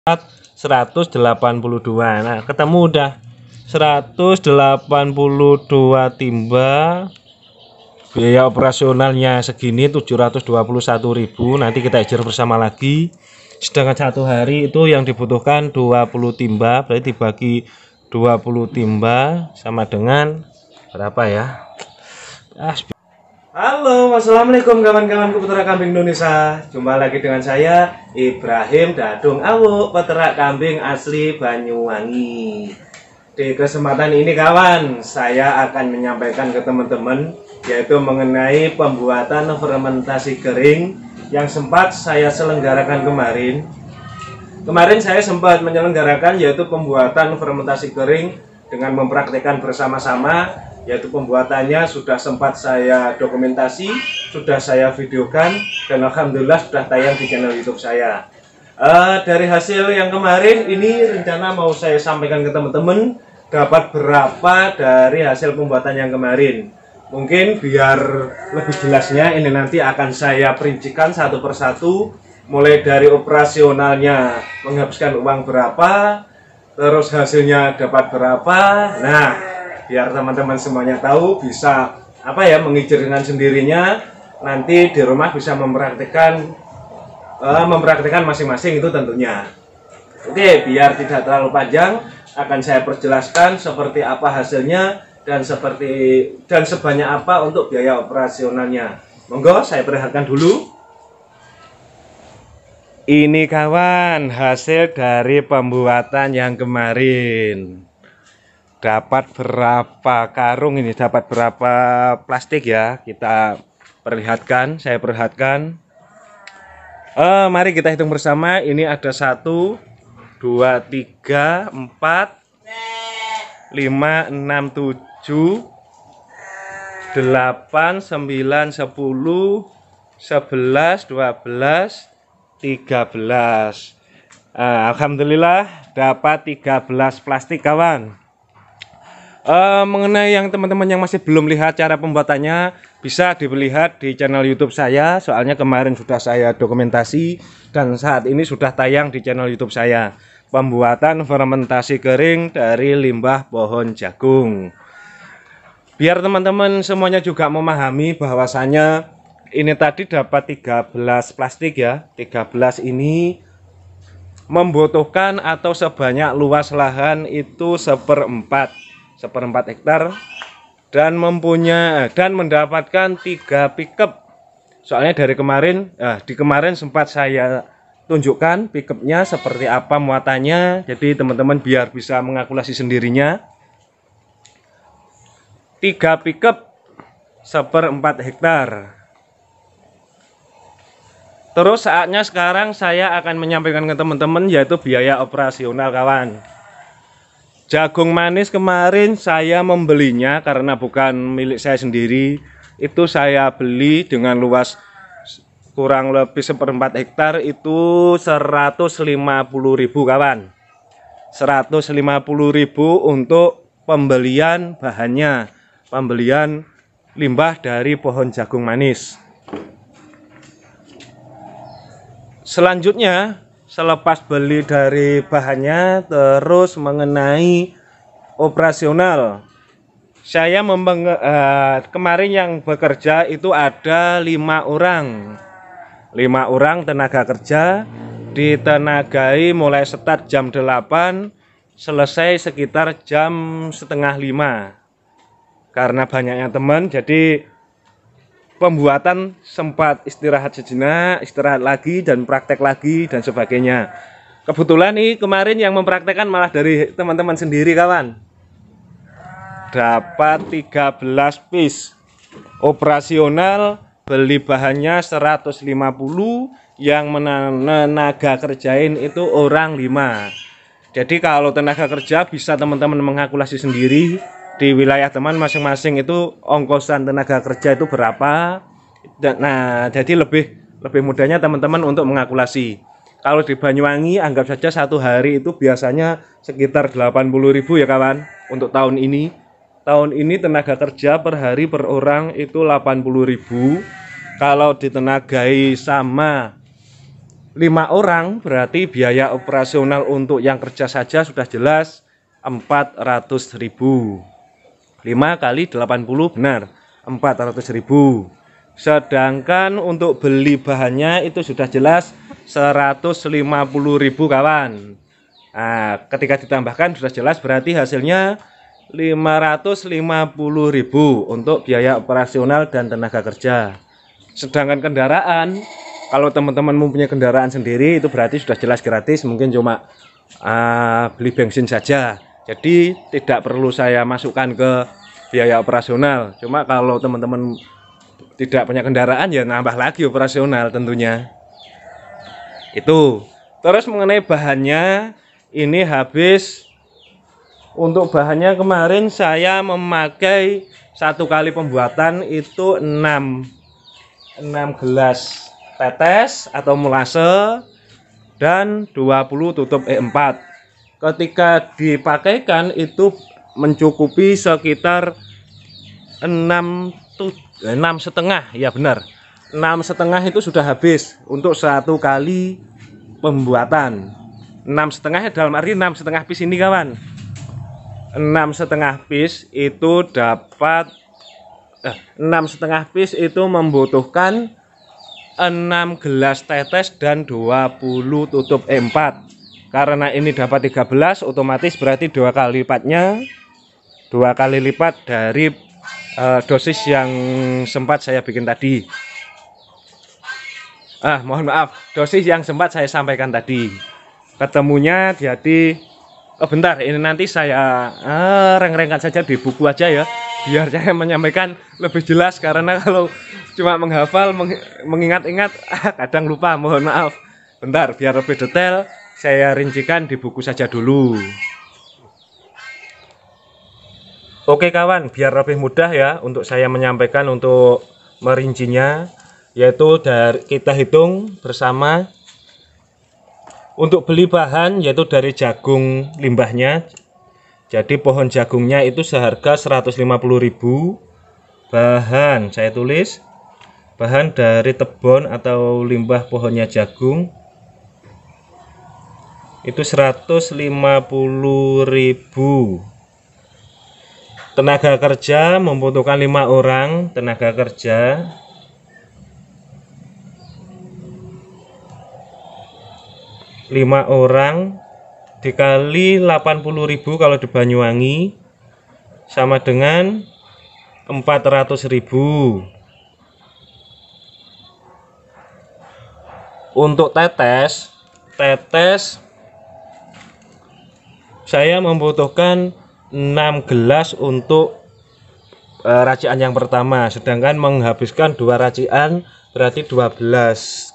182. Nah, ketemu udah 182 timba. Biaya operasionalnya segini 721.000. Nanti kita ejar bersama lagi. Sedangkan satu hari itu yang dibutuhkan 20 timba, berarti dibagi 20 timba sama dengan berapa ya? Halo, assalamualaikum kawan-kawanku peternak kambing Indonesia. Jumpa lagi dengan saya Ibrahim Dadung Awuk, peternak kambing asli Banyuwangi. Di kesempatan ini kawan, saya akan menyampaikan ke teman-teman yaitu mengenai pembuatan fermentasi kering yang sempat saya selenggarakan kemarin. Kemarin saya sempat menyelenggarakan yaitu pembuatan fermentasi kering dengan mempraktikkan bersama-sama, yaitu pembuatannya sudah sempat saya dokumentasi, sudah saya videokan, dan alhamdulillah sudah tayang di channel YouTube saya. Dari hasil yang kemarin ini rencana mau saya sampaikan ke teman-teman dapat berapa dari hasil pembuatan yang kemarin. Mungkin biar lebih jelasnya ini nanti akan saya perincikan satu persatu, mulai dari operasionalnya menghabiskan uang berapa, terus hasilnya dapat berapa. Nah, biar teman-teman semuanya tahu, bisa mengijir dengan sendirinya, nanti di rumah bisa mempraktikkan masing-masing itu tentunya. Oke, biar tidak terlalu panjang, akan saya perjelaskan seperti apa hasilnya dan sebanyak apa untuk biaya operasionalnya. Monggo saya perlihatkan dulu. Ini kawan, hasil dari pembuatan yang kemarin. Dapat berapa karung ini, dapat berapa plastik ya, kita perlihatkan, saya perlihatkan. Mari kita hitung bersama. Ini ada 1 2 3 4 5 6 7 8 9 10 11 12 13. Alhamdulillah dapat 13 plastik kawan. Mengenai yang teman-teman yang masih belum lihat cara pembuatannya, bisa dilihat di channel YouTube saya. Soalnya kemarin sudah saya dokumentasi dan saat ini sudah tayang di channel YouTube saya. Pembuatan fermentasi kering dari limbah pohon jagung. Biar teman-teman semuanya juga memahami bahwasannya ini tadi dapat 13 plastik ya. 13 ini membutuhkan atau sebanyak luas lahan itu 1/4 hektar dan mendapatkan 3 pickup. Soalnya dari kemarin di kemarin sempat saya tunjukkan pickupnya seperti apa muatannya, jadi teman-teman biar bisa mengalkulasi sendirinya. 3 pickup 1/4 hektar. Terus saatnya sekarang saya akan menyampaikan ke teman-teman yaitu biaya operasional kawan. Jagung manis kemarin saya membelinya karena bukan milik saya sendiri. Itu saya beli dengan luas kurang lebih 1/4 hektar itu 150.000 kawan. 150.000 untuk pembelian bahannya, pembelian limbah dari pohon jagung manis. Selanjutnya selepas beli dari bahannya, terus mengenai operasional, saya kemarin yang bekerja itu ada 5 orang. 5 orang tenaga kerja, ditenagai mulai start jam 8, selesai sekitar jam setengah 5. Karena banyaknya teman, jadi pembuatan sempat istirahat sejenak, istirahat lagi dan praktek lagi dan sebagainya. Kebetulan nih kemarin yang mempraktekkan malah dari teman-teman sendiri kawan. Dapat 13 piece. Operasional beli bahannya 150, yang tenaga kerjain itu orang 5. Jadi kalau tenaga kerja bisa teman-teman mengalkulasi sendiri di wilayah teman masing-masing itu ongkosan tenaga kerja itu berapa. Nah, jadi lebih mudahnya teman-teman untuk mengalkulasi. Kalau di Banyuwangi anggap saja satu hari itu biasanya sekitar 80.000 ya kawan. Untuk tahun ini tenaga kerja per hari per orang itu 80.000. Kalau ditenagai sama 5 orang berarti biaya operasional untuk yang kerja saja sudah jelas 400.000. 5 kali 80 benar 400.000. Sedangkan untuk beli bahannya itu sudah jelas 150.000 kawan. Nah, ketika ditambahkan sudah jelas berarti hasilnya 550.000 untuk biaya operasional dan tenaga kerja. Sedangkan kendaraan, kalau teman-teman mempunyai kendaraan sendiri itu berarti sudah jelas gratis, mungkin cuma beli bensin saja. Jadi tidak perlu saya masukkan ke biaya operasional. Cuma kalau teman-teman tidak punya kendaraan ya nambah lagi operasional tentunya. Itu. Terus mengenai bahannya, ini habis untuk bahannya kemarin saya memakai 1 kali pembuatan itu 6 gelas tetes atau molase dan 20 tutup E4. Ketika dipakaikan itu mencukupi sekitar 6,5 ya benar. 6,5 itu sudah habis untuk 1 kali pembuatan. 6,5 dalam arti 6,5 piece ini kawan. 6,5 piece itu dapat 6,5 piece itu membutuhkan 6 gelas tetes dan 20 tutup E4. Karena ini dapat 13 otomatis berarti 2 kali lipatnya, 2 kali lipat dari dosis yang sempat saya bikin tadi. Mohon maaf, dosis yang sempat saya sampaikan tadi. Ketemunya jadi bentar, ini nanti saya reng-rengkan saja di buku aja ya, biar saya menyampaikan lebih jelas. Karena kalau cuma menghafal, mengingat-ingat kadang lupa, mohon maaf. Bentar, biar lebih detail saya rincikan di buku saja dulu. Oke kawan, biar lebih mudah ya untuk saya menyampaikan untuk merincinya, yaitu kita hitung bersama. Untuk beli bahan yaitu dari jagung limbahnya. Jadi pohon jagungnya itu seharga 150.000. Bahan saya tulis, bahan dari tebon atau limbah pohonnya jagung itu 150.000. Tenaga kerja membutuhkan 5 orang tenaga kerja. Lima orang dikali 80.000 kalau di Banyuwangi sama dengan 400.000. Untuk tetes saya membutuhkan 6 gelas untuk racian yang pertama, sedangkan menghabiskan 2 racian berarti 12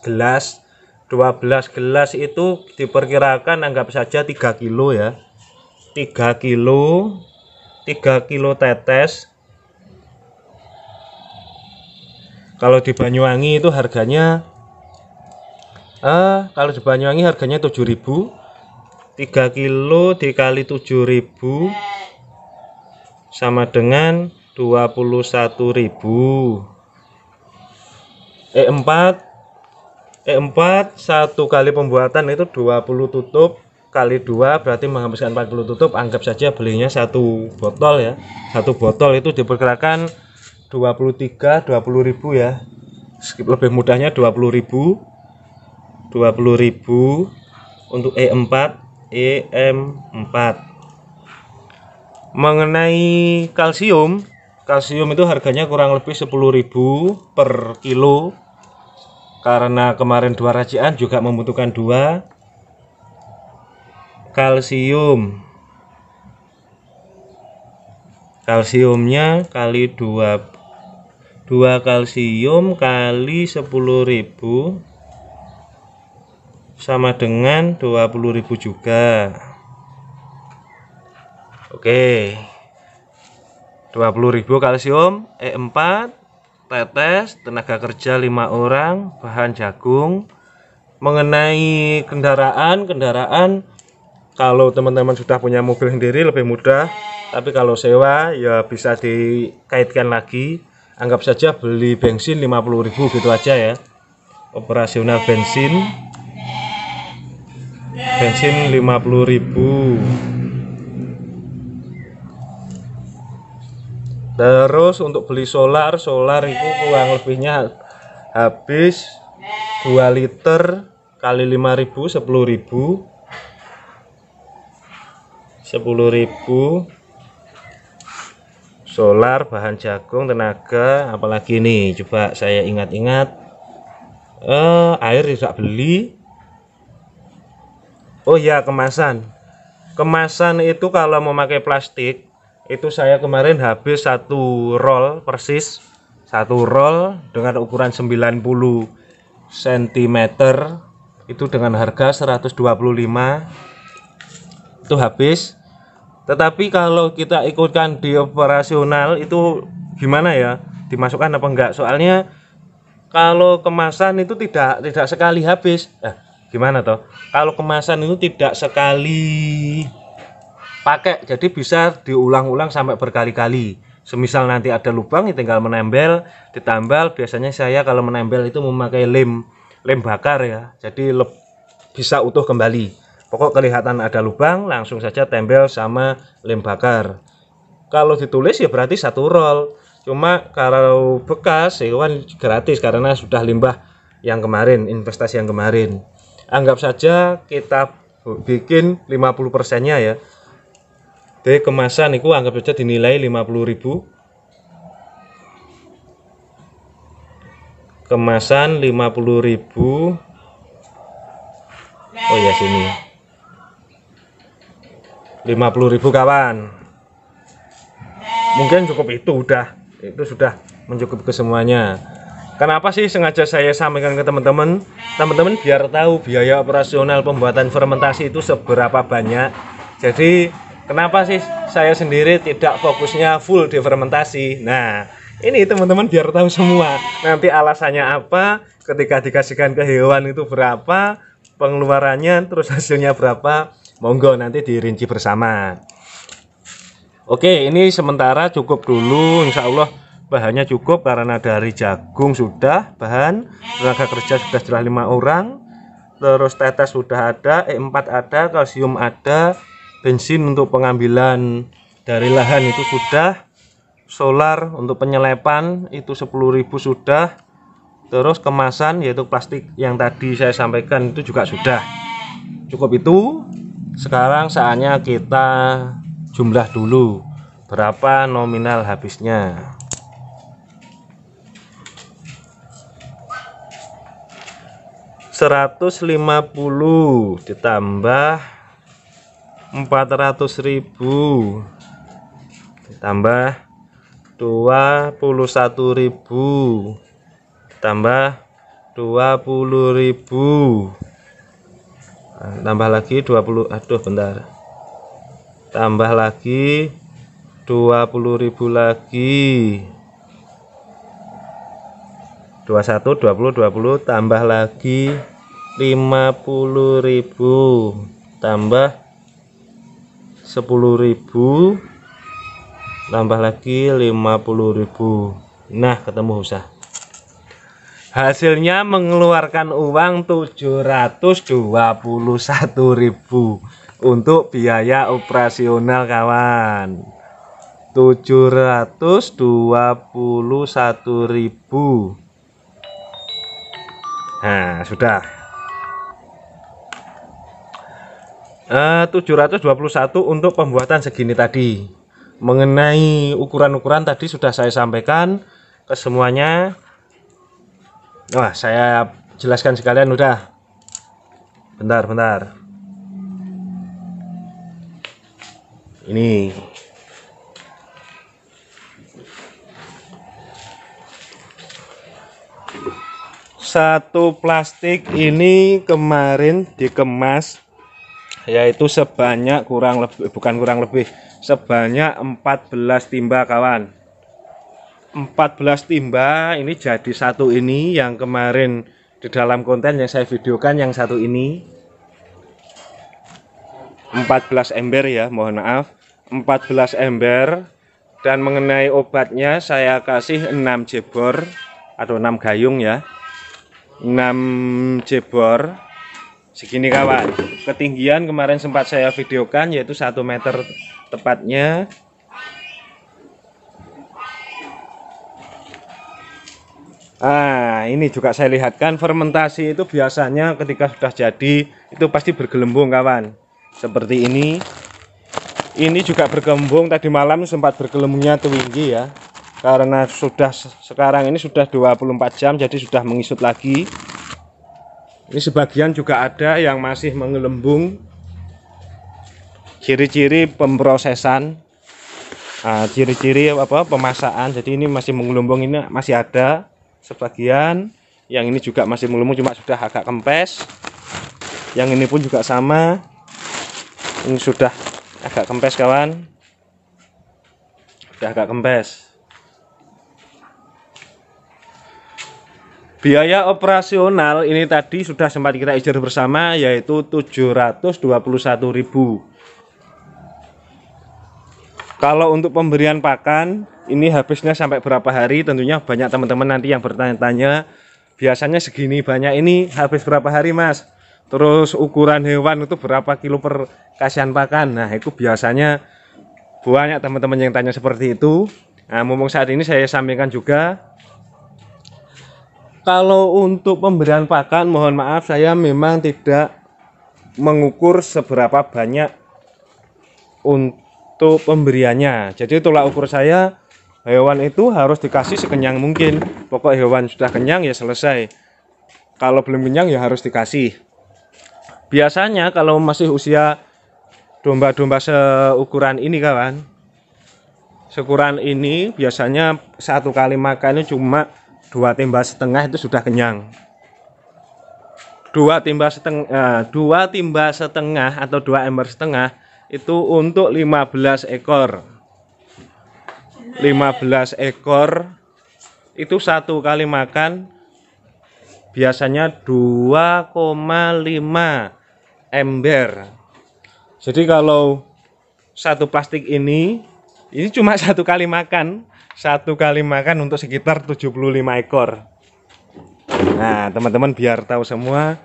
gelas. 12 gelas itu diperkirakan anggap saja 3 kilo ya. 3 kilo tetes. Kalau di Banyuwangi itu harganya kalau di Banyuwangi harganya 7.000. 3 kilo dikali 7.000 sama dengan 21.000. E4 1 kali pembuatan itu 20 tutup kali 2 berarti menghabiskan 40 tutup. Anggap saja belinya 1 botol ya. 1 botol itu diperkirakan 20.000 ya. Lebih mudahnya 20.000 untuk E4. Mengenai kalsium itu harganya kurang lebih 10.000 per kilo. Karena kemarin 2 racian juga membutuhkan 2. Kalsiumnya kali 2 kalsium kali 10.000 sama dengan 20.000 juga. Oke, 20.000 kalsium, E4 tetes, tenaga kerja 5 orang, bahan jagung. Mengenai kendaraan kalau teman-teman sudah punya mobil sendiri lebih mudah, tapi kalau sewa ya bisa dikaitkan lagi. Anggap saja beli bensin 50.000 gitu aja ya, operasional bensin. bensin 50.000. Terus untuk beli solar itu kurang lebihnya habis 2 liter kali 5.000 10.000 solar, bahan jagung, tenaga, apalagi nih, coba saya ingat-ingat. Air tidak beli. Oh ya, kemasan itu kalau memakai plastik itu saya kemarin habis 1 roll persis, 1 roll dengan ukuran 90 cm itu dengan harga 125 itu habis. Tetapi kalau kita ikutkan di operasional itu gimana ya, dimasukkan apa enggak? Soalnya kalau kemasan itu tidak sekali habis. Gimana toh? Kalau kemasan itu tidak sekali pakai, jadi bisa diulang-ulang sampai berkali-kali. Semisal nanti ada lubang, ya tinggal menempel, ditambal. Biasanya saya kalau menempel itu memakai lem bakar ya, jadi bisa utuh kembali. Pokok kelihatan ada lubang, langsung saja tempel sama lem bakar. Kalau ditulis ya berarti 1 roll. Cuma kalau bekas hewan gratis karena sudah limbah yang kemarin, investasi yang kemarin. Anggap saja kita bikin 50%-nya ya. Jadi kemasan itu anggap saja dinilai 50.000. Kemasan 50.000. Oh ya, sini 50.000 kawan. Mungkin cukup itu sudah mencukupi ke semuanya. Kenapa sih sengaja saya sampaikan ke teman-teman biar tahu biaya operasional pembuatan fermentasi itu seberapa banyak. Jadi kenapa sih saya sendiri tidak fokusnya full di fermentasi. Nah, ini teman-teman biar tahu semua. Nanti alasannya apa, ketika dikasihkan ke hewan itu berapa, pengeluarannya, terus hasilnya berapa. Monggo nanti dirinci bersama. Oke, ini sementara cukup dulu. Insya Allah bahannya cukup karena dari jagung sudah bahan, tenaga kerja sudah jelas 5 orang, terus tetes sudah ada, E4 ada, kalsium ada, bensin untuk pengambilan dari lahan itu sudah, solar untuk penyelepan itu 10.000 sudah, terus kemasan yaitu plastik yang tadi saya sampaikan itu juga sudah. Cukup itu. Sekarang saatnya kita jumlah dulu berapa nominal habisnya. 150 ditambah 400.000 ditambah 21.000 tambah 20.000 tambah lagi 20, bentar, tambah lagi 20.000 lagi, 21, 20, tambah lagi 50.000 tambah 10.000 tambah lagi 50.000. Nah, ketemu usah. Hasilnya mengeluarkan uang 721.000 untuk biaya operasional kawan. 721.000. Nah, sudah. 721 untuk pembuatan segini tadi. Mengenai ukuran-ukuran tadi sudah saya sampaikan ke semuanya. Wah, saya jelaskan sekalian udah. Bentar. Ini. Satu plastik ini kemarin dikemas yaitu sebanyak sebanyak 14 timba kawan. 14 timba ini jadi satu ini yang kemarin di dalam konten yang saya videokan yang satu ini 14 ember ya, mohon maaf, 14 ember. Dan mengenai obatnya saya kasih 6 jebor atau 6 gayung ya, 6 jebor segini kawan. Ketinggian kemarin sempat saya videokan yaitu 1 meter tepatnya. Ini juga saya lihatkan fermentasi itu biasanya ketika sudah jadi itu pasti bergelembung kawan. Seperti ini. Ini juga bergelembung, tadi malam sempat bergelembungnya tinggi ya. Karena sekarang ini sudah 24 jam jadi sudah mengisut lagi. Ini sebagian juga ada yang masih menggelembung. Ciri-ciri pemrosesan, ciri-ciri pemasakan. Jadi ini masih menggelembung, ini masih ada sebagian. Yang ini juga masih menggelembung, cuma sudah agak kempes. Yang ini pun juga sama. Ini sudah agak kempes kawan. Sudah agak kempes. Biaya operasional ini tadi sudah sempat kita ijir bersama yaitu 721.000. Kalau untuk pemberian pakan ini habisnya sampai berapa hari, tentunya banyak teman-teman nanti yang bertanya-tanya biasanya segini banyak ini habis berapa hari mas, terus ukuran hewan itu berapa kilo per kasihan pakan. Nah itu biasanya banyak teman-teman yang tanya seperti itu. Nah mumpung saat ini saya sampaikan juga, kalau untuk pemberian pakan mohon maaf saya memang tidak mengukur seberapa banyak untuk pemberiannya. Jadi tolak ukur saya hewan itu harus dikasih sekenyang mungkin. Pokok hewan sudah kenyang ya selesai. Kalau belum kenyang ya harus dikasih. Biasanya kalau masih usia domba-domba seukuran ini kawan, seukuran ini biasanya satu kali makan itu cuma 2 timba setengah itu sudah kenyang. 2 timba setengah atau 2 ember setengah itu untuk 15 ekor. 15 ekor itu satu kali makan biasanya 2,5 ember. Jadi kalau satu plastik ini cuma satu kali makan. Satu kali makan untuk sekitar 75 ekor. Nah teman-teman biar tahu semua,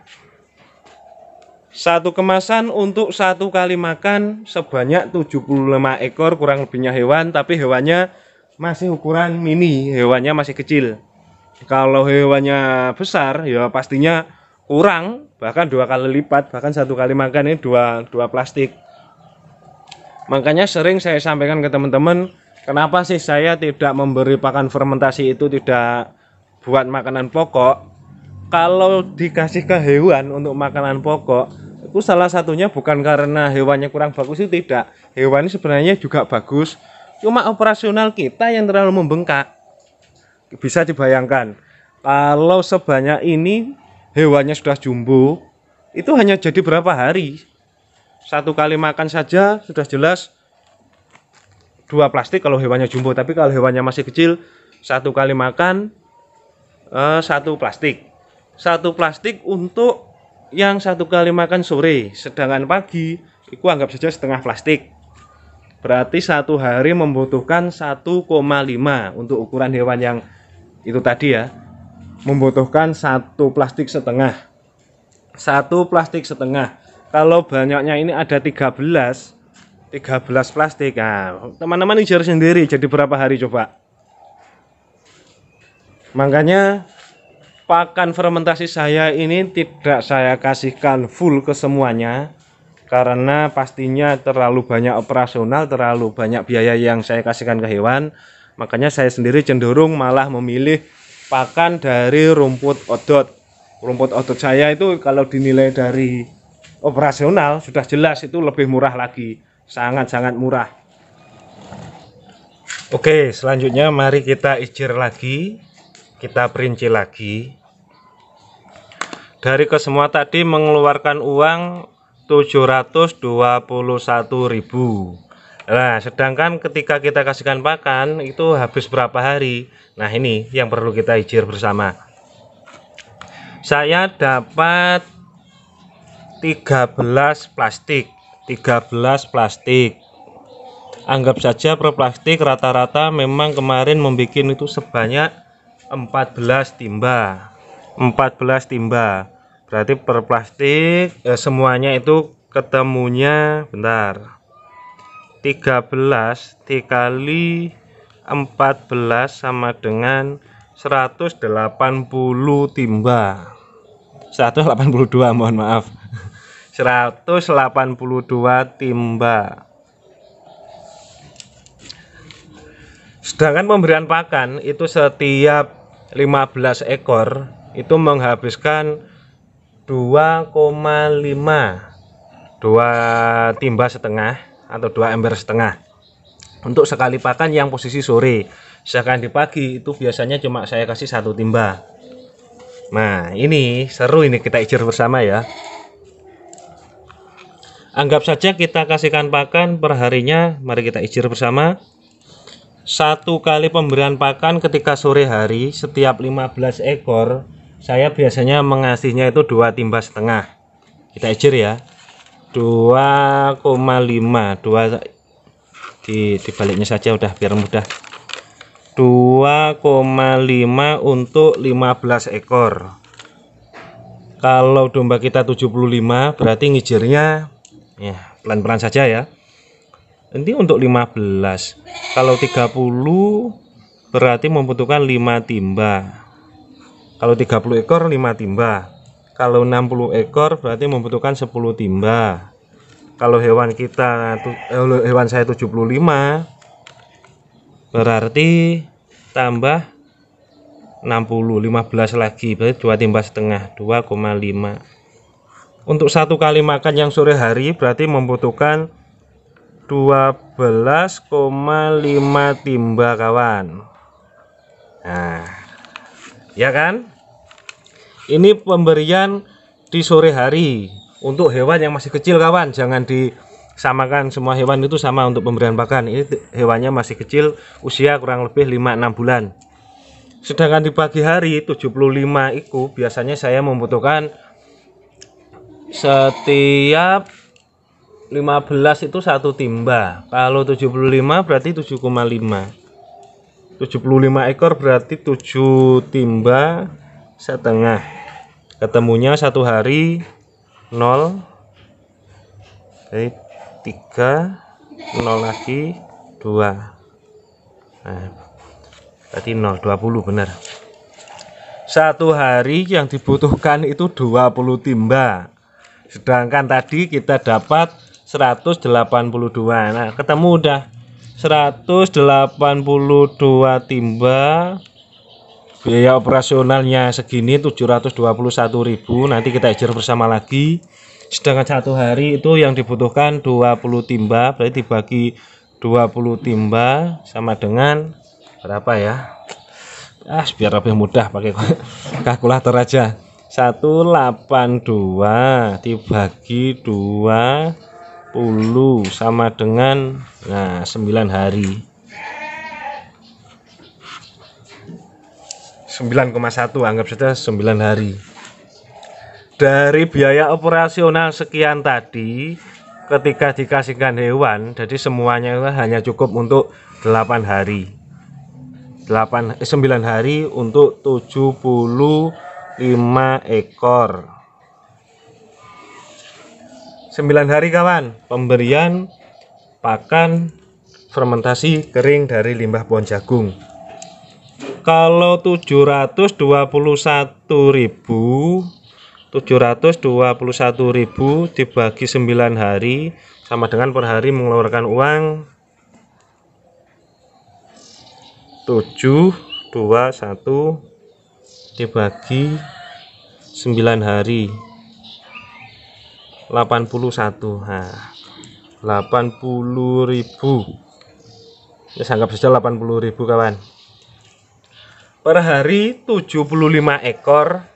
satu kemasan untuk satu kali makan sebanyak 75 ekor kurang lebihnya hewan, tapi hewannya masih ukuran mini, hewannya masih kecil. Kalau hewannya besar ya pastinya kurang, bahkan 2 kali lipat, bahkan satu kali makan ini dua plastik. Makanya sering saya sampaikan ke teman-teman, kenapa sih saya tidak memberi pakan fermentasi itu tidak buat makanan pokok? Kalau dikasih ke hewan untuk makanan pokok, itu salah satunya bukan karena hewannya kurang bagus, itu tidak. Hewan ini sebenarnya juga bagus, cuma operasional kita yang terlalu membengkak. Bisa dibayangkan, kalau sebanyak ini hewannya sudah jumbo, itu hanya jadi berapa hari? Satu kali makan saja sudah jelas 2 plastik kalau hewannya jumbo, tapi kalau hewannya masih kecil satu kali makan 1 plastik. 1 plastik untuk yang satu kali makan sore, sedangkan pagi itu anggap saja setengah plastik. Berarti satu hari membutuhkan 1,5 untuk ukuran hewan yang itu tadi ya. Membutuhkan 1 plastik setengah. 1 plastik setengah. Kalau banyaknya ini ada 13 plastik. Nah, teman-teman ujar sendiri jadi berapa hari coba. Makanya pakan fermentasi saya ini tidak saya kasihkan full ke semuanya, karena pastinya terlalu banyak operasional, terlalu banyak biaya yang saya kasihkan ke hewan. Makanya saya sendiri cenderung malah memilih pakan dari rumput odot. Rumput odot saya itu kalau dinilai dari operasional sudah jelas itu lebih murah lagi, sangat-sangat murah. Oke, selanjutnya mari kita ijir lagi, kita perinci lagi. Dari kesemua tadi mengeluarkan uang 721.000. Nah, sedangkan ketika kita kasihkan pakan itu habis berapa hari? Nah, ini yang perlu kita ijir bersama. Saya dapat 13 plastik. Anggap saja per plastik rata-rata memang kemarin membuat itu sebanyak 14 timba. Berarti per plastik semuanya itu ketemunya bentar 13 dikali 14 sama dengan 180 timba. 182, mohon maaf. 182 timba. Sedangkan pemberian pakan itu setiap 15 ekor itu menghabiskan 2,5 timba setengah atau 2 ember setengah untuk sekali pakan yang posisi sore. Sedangkan di pagi itu biasanya cuma saya kasih 1 timba. Nah, ini seru, ini kita icir bersama ya. Anggap saja kita kasihkan pakan per harinya, mari kita icir bersama. 1 kali pemberian pakan ketika sore hari setiap 15 ekor, saya biasanya mengasihnya itu 2 timba setengah. Kita icir ya. 2,5, 2 dibaliknya saja udah biar mudah. 2,5 untuk 15 ekor. Kalau domba kita 75 berarti ngijirnya ya pelan-pelan saja ya. Nanti untuk 15. Kalau 30 berarti membutuhkan 5 timba. Kalau 30 ekor 5 timba. Kalau 60 ekor berarti membutuhkan 10 timba. Kalau hewan saya 75 berarti tambah 60, 15 lagi berarti 2 timba setengah, 2,5. Untuk 1 kali makan yang sore hari berarti membutuhkan 12,5 timba kawan. Nah, ya kan? Ini pemberian di sore hari untuk hewan yang masih kecil kawan. Jangan disamakan semua hewan itu sama untuk pemberian pakan. Ini hewannya masih kecil, usia kurang lebih 5-6 bulan. Sedangkan di pagi hari 75 itu biasanya saya membutuhkan setiap 15 itu 1 timba. Kalau 75 berarti 7,5. 75 ekor berarti 7 timba setengah. Ketemunya 1 hari 0. Jadi 3 0 lagi 2. Nah, berarti 0, 20 benar. 1 hari yang dibutuhkan itu 20 timba. Sedangkan tadi kita dapat 182. Nah, ketemu udah 182 timba. Biaya operasionalnya segini 721.000. Nanti kita ijir bersama lagi. Sedangkan 1 hari itu yang dibutuhkan 20 timba, berarti dibagi 20 timba sama dengan berapa ya? Biar lebih mudah pakai kalkulator aja. 182 dibagi 20 sama dengan 9 hari. 9,1, anggap saja 9 hari. Dari biaya operasional sekian tadi, ketika dikasihkan hewan, jadi semuanya hanya cukup untuk 8 hari. 9 hari untuk 75 ekor. 9 hari kawan, pemberian pakan fermentasi kering dari limbah pohon jagung. Kalau 721.000 dibagi 9 hari sama dengan per hari mengeluarkan uang 721 dibagi 9 hari 81. Nah, 80.000. Ya, anggap saja 80.000 kawan. Per hari 75 ekor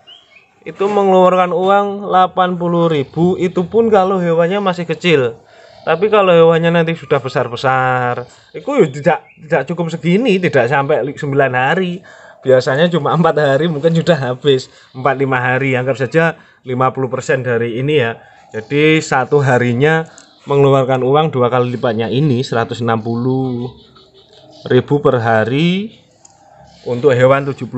itu mengeluarkan uang 80.000. Itu pun kalau hewannya masih kecil. Tapi kalau hewannya nanti sudah besar-besar, itu tidak cukup segini, tidak sampai 9 hari. Biasanya cuma 4 hari mungkin sudah habis. 4-5 hari, anggap saja 50% dari ini ya. Jadi 1 harinya mengeluarkan uang 2 kali lipatnya ini, 160.000 per hari. Untuk hewan 75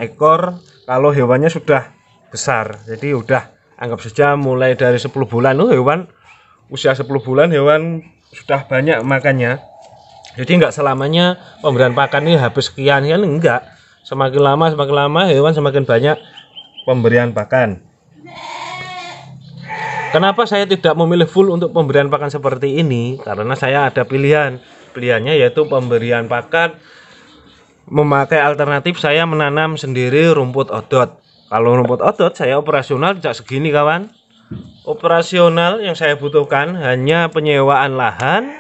ekor, kalau hewannya sudah besar, jadi udah Anggap saja mulai dari 10 bulan. Hewan usia 10 bulan hewan sudah banyak makannya. Jadi enggak selamanya pemberian pakan ini habis sekian kan, enggak. Semakin lama hewan semakin banyak pemberian pakan. Kenapa saya tidak memilih full untuk pemberian pakan seperti ini? Karena saya ada pilihan. Pilihannya yaitu pemberian pakan memakai alternatif saya menanam sendiri rumput odot. Kalau rumput odot saya operasional tidak segini kawan. Operasional yang saya butuhkan hanya penyewaan lahan.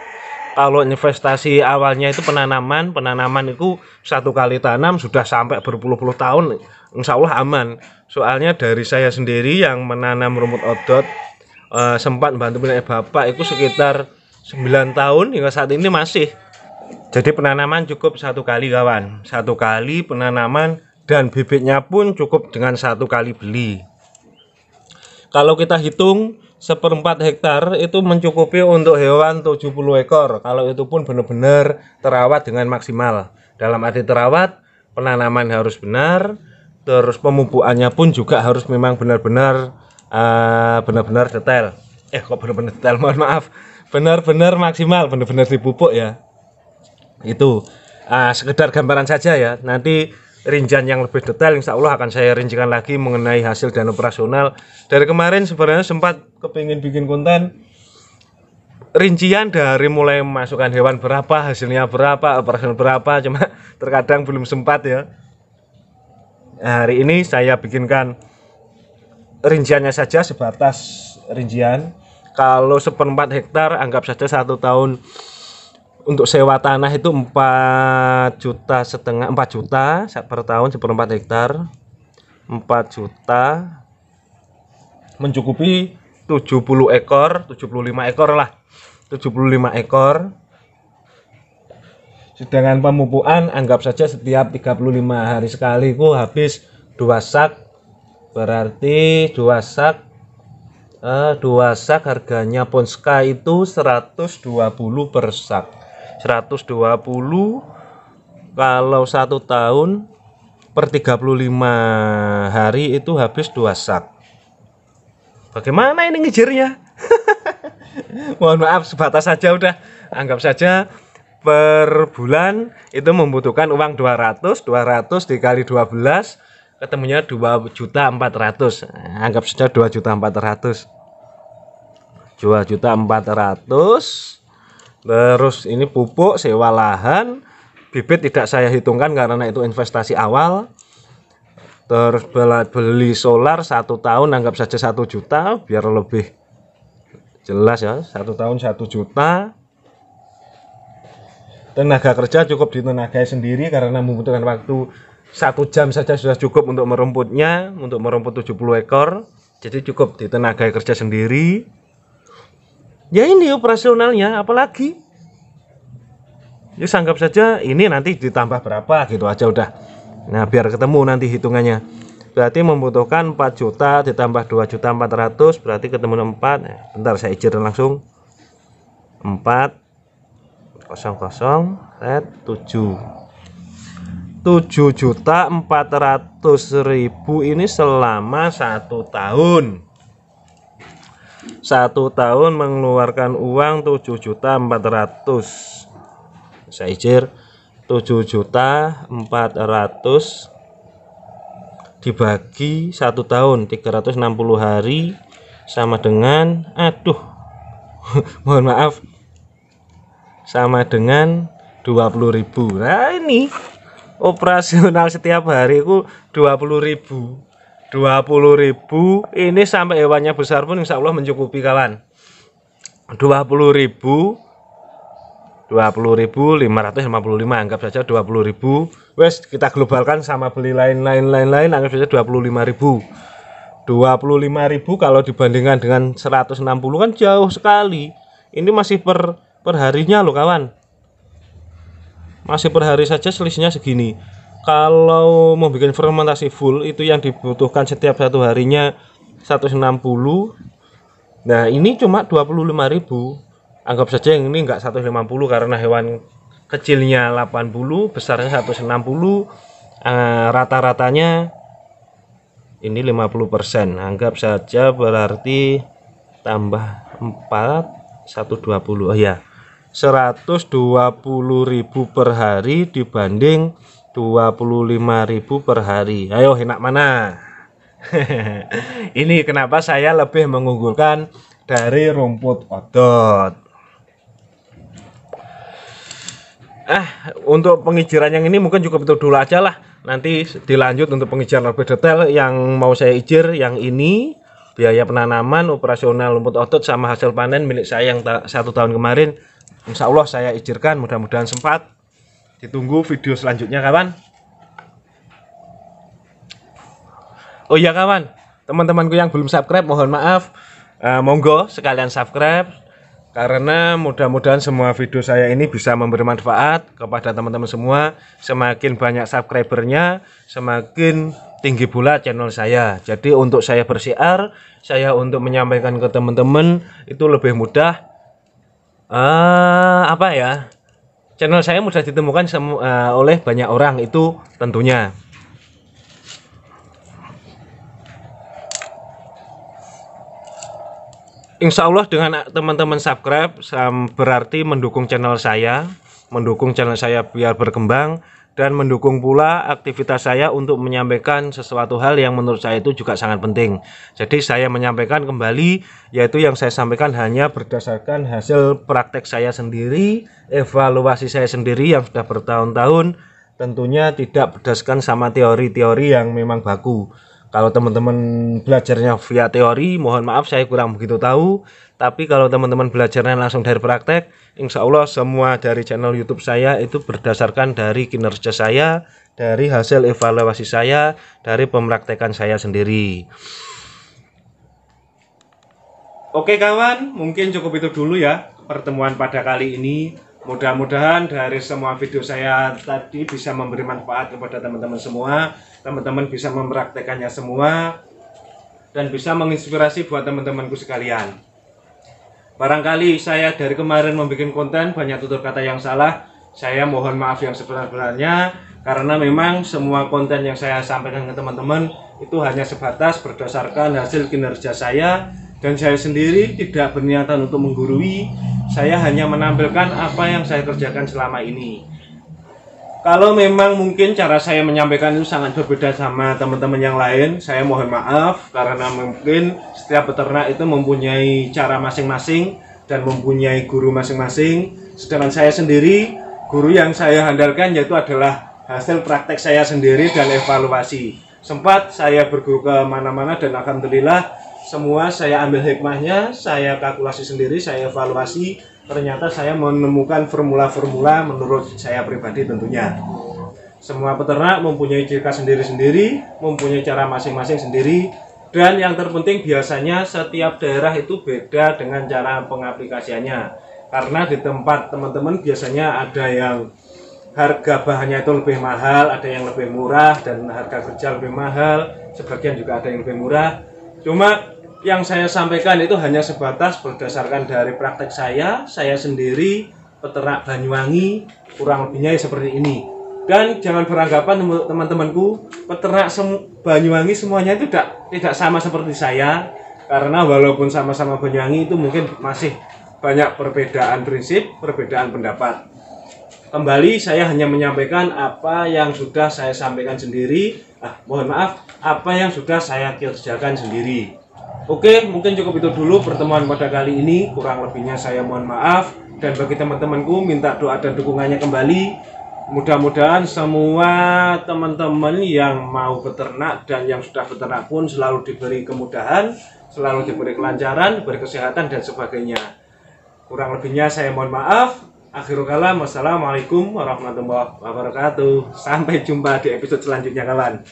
Kalau investasi awalnya itu penanaman itu 1 kali tanam sudah sampai berpuluh-puluh tahun, insya Allah aman. Soalnya dari saya sendiri yang menanam rumput odot, sempat bantu punya bapak itu sekitar 9 tahun hingga saat ini masih. Jadi penanaman cukup 1 kali kawan, 1 kali penanaman, dan bibitnya pun cukup dengan 1 kali beli. Kalau kita hitung 1/4 hektar itu mencukupi untuk hewan 70 ekor. Kalau itu pun benar-benar terawat dengan maksimal. Dalam arti terawat, penanaman harus benar, terus pemupukannya pun juga harus memang benar-benar detail. Kok benar-benar detail, mohon maaf. Benar-benar maksimal, benar-benar dipupuk ya. Itu sekedar gambaran saja ya. Nanti rincian yang lebih detail insya Allah akan saya rincikan lagi mengenai hasil dan operasional. Dari kemarin sebenarnya sempat kepingin bikin konten rincian dari mulai memasukkan hewan berapa, hasilnya berapa, operasional berapa, cuma terkadang belum sempat ya. Hari ini saya bikinkan rinciannya saja, sebatas rincian. Kalau 1/4 hektar anggap saja 1 tahun untuk sewa tanah itu 4,5 juta per tahun 1/4 hektar. 4 juta mencukupi 70 ekor, 75 ekor lah. 75 ekor. Sedangkan pemupukan anggap saja setiap 35 hari sekali itu habis 2 sak. Berarti 2 sak harganya Ponska itu 120 per sak. 120 kalau 1 tahun per 35 hari itu habis 2 sak. Bagaimana ini ngejirnya? Mohon maaf, sebatas saja udah. Anggap saja per bulan itu membutuhkan uang 200 dikali 12 ketemunya 2.400.000. Anggap saja 2.400.000. 2.400.000. Terus ini pupuk, sewa lahan, bibit tidak saya hitungkan karena itu investasi awal. Terus beli solar 1 tahun anggap saja 1 juta biar lebih jelas ya. 1 tahun 1 juta. Tenaga kerja cukup ditenagai sendiri karena membutuhkan waktu 1 jam saja sudah cukup untuk merumputnya, untuk merumput 70 ekor. Jadi cukup ditenagai kerja sendiri. Ya ini operasionalnya, apalagi ya anggap saja ini nanti ditambah berapa gitu aja udah. Nah biar ketemu nanti hitungannya. Berarti membutuhkan 4 juta ditambah 2.400.000 berarti ketemu 4. Bentar saya ijir langsung. 4 7 7.400.000 ini selama 1 tahun. 1 tahun mengeluarkan uang 7.400.000. Saya ijir 7.400.000 dibagi 1 tahun 360 hari sama dengan mohon maaf, sama dengan 20.000. Nah ini operasional setiap hari itu 20.000. 20.000 ini sampai hewannya besar pun insya Allah mencukupi kawan. 20.555 anggap saja 20.000. Wes kita globalkan sama beli lain anggap saja 25.000. 25.000 kalau dibandingkan dengan 160 kan jauh sekali. Ini masih per harinya loh kawan. Masih per hari saja selisihnya segini. Kalau mau bikin fermentasi full itu yang dibutuhkan setiap 1 harinya 160. Nah ini cuma 25.000. Anggap saja yang ini enggak 150 karena hewan kecilnya 80, besarnya 160. Rata-ratanya ini 50%, anggap saja berarti tambah 4 120. Oh ya, 120.000 per hari dibanding 25.000 per hari. Ayo, enak mana? Ini kenapa saya lebih mengunggulkan dari rumput odot. Untuk pengijiran yang ini mungkin cukup itu dulu aja lah. Nanti dilanjut untuk pengijiran lebih detail. Yang mau saya ijir yang ini, biaya penanaman, operasional rumput odot sama hasil panen milik saya yang 1 tahun kemarin. Insya Allah saya ijirkan, mudah-mudahan sempat. Ditunggu video selanjutnya kawan. Oh iya kawan, teman-temanku yang belum subscribe mohon maaf, monggo sekalian subscribe, karena mudah-mudahan semua video saya ini bisa memberi manfaat kepada teman-teman semua. Semakin banyak subscribernya, semakin tinggi pula channel saya. Jadi untuk saya bersiar, saya untuk menyampaikan ke teman-teman itu lebih mudah. Channel saya mudah ditemukan oleh banyak orang, itu tentunya. Insya Allah dengan teman-teman subscribe berarti mendukung channel saya biar berkembang, dan mendukung pula aktivitas saya untuk menyampaikan sesuatu hal yang menurut saya itu juga sangat penting. Jadi saya menyampaikan kembali, yaitu yang saya sampaikan hanya berdasarkan hasil praktek saya sendiri, evaluasi saya sendiri yang sudah bertahun-tahun, tentunya tidak berdasarkan sama teori-teori yang memang baku. Kalau teman-teman belajarnya via teori, mohon maaf saya kurang begitu tahu. Tapi kalau teman-teman belajarnya langsung dari praktek, insya Allah semua dari channel YouTube saya itu berdasarkan dari kinerja saya, dari hasil evaluasi saya, dari pempraktekan saya sendiri. Oke kawan, mungkin cukup itu dulu ya pertemuan pada kali ini. Mudah-mudahan dari semua video saya tadi bisa memberi manfaat kepada teman-teman semua. Teman-teman bisa mempraktekannya semua dan bisa menginspirasi buat teman-temanku sekalian. Barangkali saya dari kemarin membuat konten banyak tutur kata yang salah. Saya mohon maaf yang sebenar-benarnya, karena memang semua konten yang saya sampaikan ke teman-teman itu hanya sebatas berdasarkan hasil kinerja saya, dan saya sendiri tidak berniatan untuk menggurui. Saya hanya menampilkan apa yang saya kerjakan selama ini. Kalau memang mungkin cara saya menyampaikan itu sangat berbeda sama teman-teman yang lain, saya mohon maaf, karena mungkin setiap peternak itu mempunyai cara masing-masing dan mempunyai guru masing-masing. Sedangkan saya sendiri, guru yang saya handalkan yaitu adalah hasil praktek saya sendiri dan evaluasi. Sempat saya berguru ke mana-mana dan alhamdulillah semua saya ambil hikmahnya, saya kalkulasi sendiri, saya evaluasi. Ternyata saya menemukan formula-formula menurut saya pribadi tentunya. Semua peternak mempunyai ciri khas sendiri-sendiri, mempunyai cara masing-masing sendiri. Dan yang terpenting biasanya setiap daerah itu beda dengan cara pengaplikasiannya. Karena di tempat teman-teman biasanya ada yang harga bahannya itu lebih mahal, ada yang lebih murah, dan harga kerja lebih mahal. Sebagian juga ada yang lebih murah. Cuma yang saya sampaikan itu hanya sebatas berdasarkan dari praktek saya sendiri, peternak Banyuwangi, kurang lebihnya seperti ini. Dan jangan beranggapan teman-temanku, peternak Banyuwangi semuanya itu tidak sama seperti saya, karena walaupun sama-sama Banyuwangi itu mungkin masih banyak perbedaan prinsip, perbedaan pendapat. Kembali saya hanya menyampaikan apa yang sudah saya sampaikan sendiri, apa yang sudah saya kerjakan sendiri. Oke, mungkin cukup itu dulu pertemuan pada kali ini. Kurang lebihnya saya mohon maaf. Dan bagi teman-temanku minta doa dan dukungannya kembali. Mudah-mudahan semua teman-teman yang mau beternak dan yang sudah beternak pun selalu diberi kemudahan, selalu diberi kelancaran, diberi kesehatan dan sebagainya. Kurang lebihnya saya mohon maaf. Akhirul kalam, wassalamualaikum warahmatullahi wabarakatuh. Sampai jumpa di episode selanjutnya kawan.